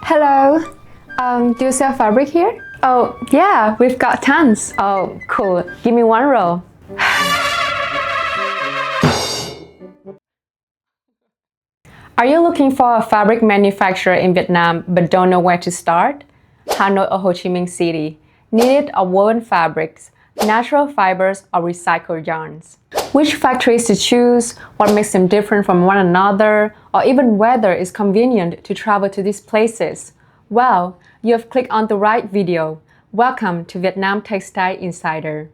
Hello. Do you sell fabric here? Oh, yeah, we've got tons. Oh, cool. Give me one roll. Are you looking for a fabric manufacturer in Vietnam but don't know where to start? Hanoi or Ho Chi Minh City. Knitted or woven fabrics, natural fibers or recycled yarns. Which factories to choose, what makes them different from one another, or even whether it's convenient to travel to these places? Well, you have clicked on the right video. Welcome to Vietnam Textile Insider.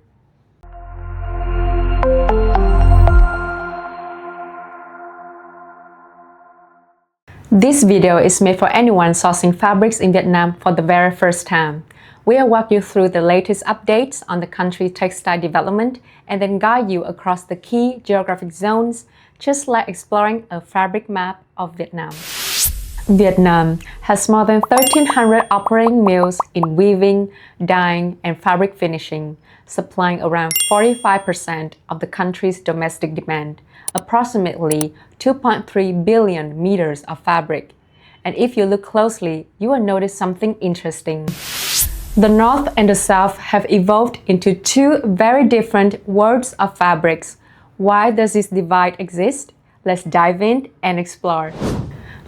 This video is made for anyone sourcing fabrics in Vietnam for the very first time. We'll walk you through the latest updates on the country's textile development and then guide you across the key geographic zones, just like exploring a fabric map of Vietnam. Vietnam has more than 1,300 operating mills in weaving, dyeing, and fabric finishing, supplying around 45% of the country's domestic demand, approximately 2.3 billion meters of fabric. And if you look closely, you will notice something interesting. The North and the South have evolved into two very different worlds of fabrics. Why does this divide exist? Let's dive in and explore.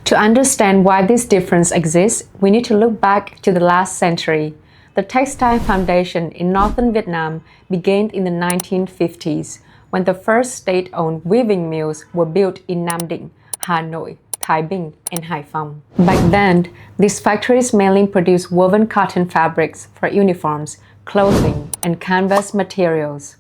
To understand why this difference exists, we need to look back to the last century. The textile foundation in northern Vietnam began in the 1950s, when the first state-owned weaving mills were built in Nam Dinh, Hanoi, Thái Bình, and Hải Phòng. Back then, these factories mainly produced woven cotton fabrics for uniforms, clothing, and canvas materials.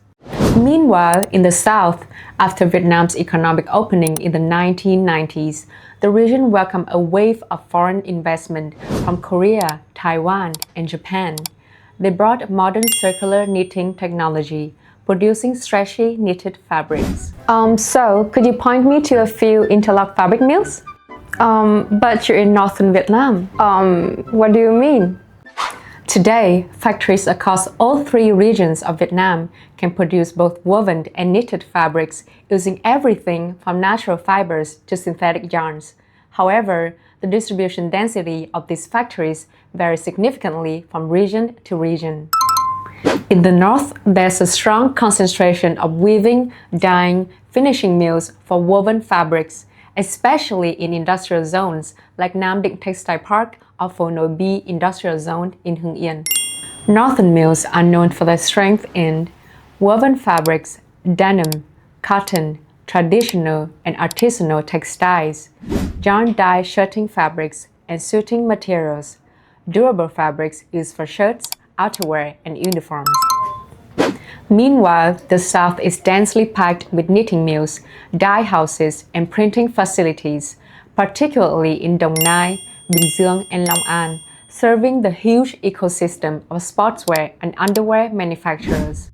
Meanwhile, in the South, after Vietnam's economic opening in the 1990s, the region welcomed a wave of foreign investment from Korea, Taiwan, and Japan. They brought modern circular knitting technology, producing stretchy knitted fabrics. So could you point me to a few interlock fabric mills? But you're in northern Vietnam. What do you mean? Today, factories across all three regions of Vietnam can produce both woven and knitted fabrics using everything from natural fibers to synthetic yarns. However, the distribution density of these factories varies significantly from region to region. In the north, there's a strong concentration of weaving, dyeing, finishing mills for woven fabrics, especially in industrial zones like Nam Dinh Textile Park or Phố Nối B Industrial Zone in Hưng Yên. Northern mills are known for their strength in woven fabrics, denim, cotton, traditional and artisanal textiles, yarn dye shirting fabrics, and suiting materials, durable fabrics used for shirts, outerwear, and uniforms. Meanwhile, the South is densely packed with knitting mills, dye houses, and printing facilities, particularly in Dong Nai, Bình Dương, and Long An, serving the huge ecosystem of sportswear and underwear manufacturers.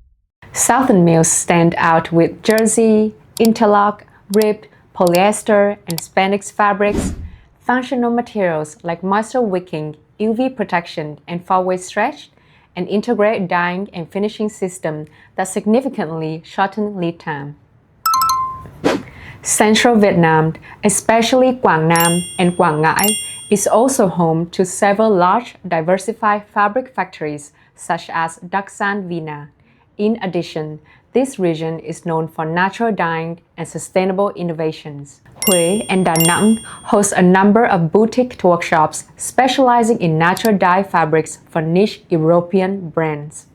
Southern mills stand out with jersey, interlock, ribbed, polyester, and spandex fabrics, functional materials like moisture-wicking, UV protection, and four-way stretch, and integrated dyeing and finishing system that significantly shorten lead time. Central Vietnam, especially Quảng Nam and Quảng Ngãi, is also home to several large, diversified fabric factories such as Đặc San Vina. In addition, this region is known for natural dyeing and sustainable innovations. Huế and Da Nang host a number of boutique workshops specializing in natural dye fabrics for niche European brands.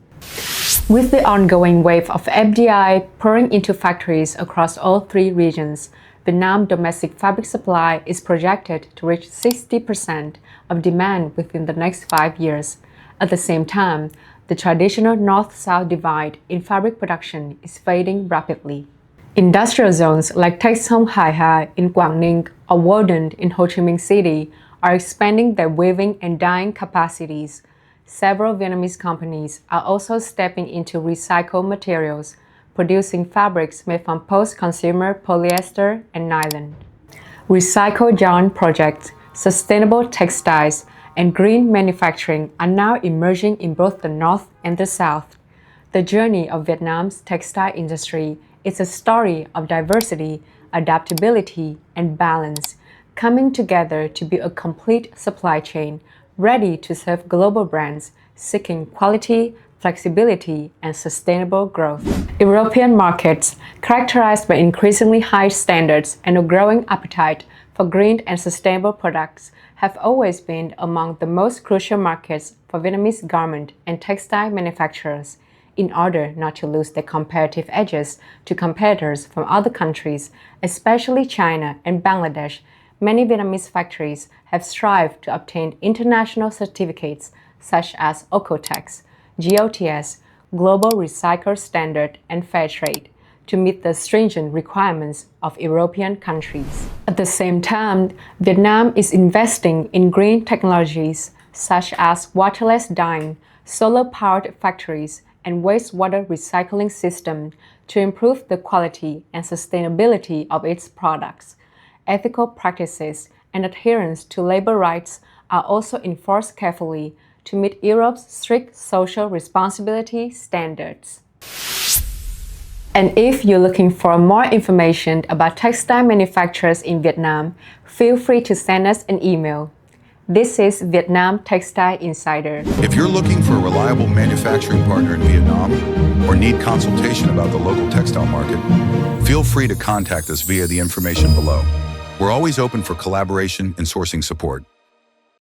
With the ongoing wave of FDI pouring into factories across all three regions, Vietnam's domestic fabric supply is projected to reach 60% of demand within the next 5 years. At the same time, the traditional North-South divide in fabric production is fading rapidly. Industrial zones like Textile Hải Hà in Quảng Ninh or Woden in Ho Chi Minh City are expanding their weaving and dyeing capacities. Several Vietnamese companies are also stepping into recycled materials, producing fabrics made from post-consumer polyester and nylon. Recycled yarn projects, sustainable textiles, and green manufacturing are now emerging in both the North and the South. The journey of Vietnam's textile industry is a story of diversity, adaptability, and balance, coming together to build a complete supply chain ready to serve global brands seeking quality, flexibility, and sustainable growth. European markets, characterized by increasingly high standards and a growing appetite for green and sustainable products, have always been among the most crucial markets for Vietnamese garment and textile manufacturers. In order not to lose their comparative edges to competitors from other countries, especially China and Bangladesh, many Vietnamese factories have strived to obtain international certificates such as OECO-TEX, GOTS, Global Recycle Standard, and Fair Trade to meet the stringent requirements of European countries. At the same time, Vietnam is investing in green technologies such as waterless dyeing, solar-powered factories, and wastewater recycling system to improve the quality and sustainability of its products. Ethical practices and adherence to labor rights are also enforced carefully to meet Europe's strict social responsibility standards. And if you're looking for more information about textile manufacturers in Vietnam, feel free to send us an email. This is Vietnam Textile Insider. If you're looking for a reliable manufacturing partner in Vietnam or need consultation about the local textile market, feel free to contact us via the information below. We're always open for collaboration and sourcing support.